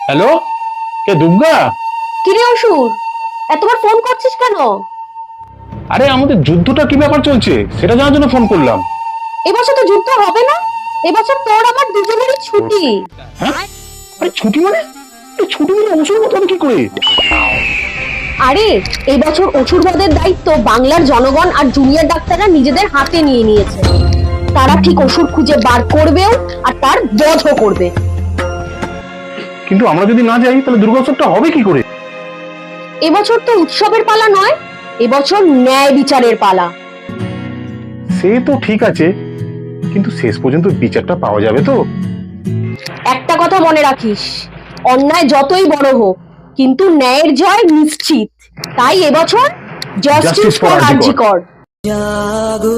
Hello, কে দুর্গা? কিরে অসুর, এতবার ফোন করছিস কেন? আরে আমাদের যুদ্ধটা কি ব্যাপার চলছে সেটা জানার জন্য ফোন করলাম। এবছর তো যুদ্ধ হবে না। এবছর তোর আমার দুজনেরই ছুটি। হ্যাঁ? আরে ছুটি মানে? এই ছুটি মানে ওষুধ মতো হবে কি করে? আরে এবছর অসুরবাদের দায়িত্ব বাংলার জনগণ আর জুনিয়র ডাক্তাররা নিজেদের হাতে নিয়ে নিয়েছে। তারা ঠিক অসুর খুঁজে বার করবেও আর তার বধও করবে। কিন্তু আমরা যদি না যাই তাহলে দুর্গোৎসবটা হবে কি করে? এবছর তো উৎসবের পালা নয়, এবছর ন্যায় বিচারের পালা। সে তো ঠিক আছে, কিন্তু শেষ পর্যন্ত বিচারটা পাওয়া যাবে তো? একটা কথা মনে রাখিস, অন্যায় যতই বড় হোক কিন্তু ন্যায়ের জয় নিশ্চিত। তাই এবছর জাস্টিস ফর আরজিকর। জাগো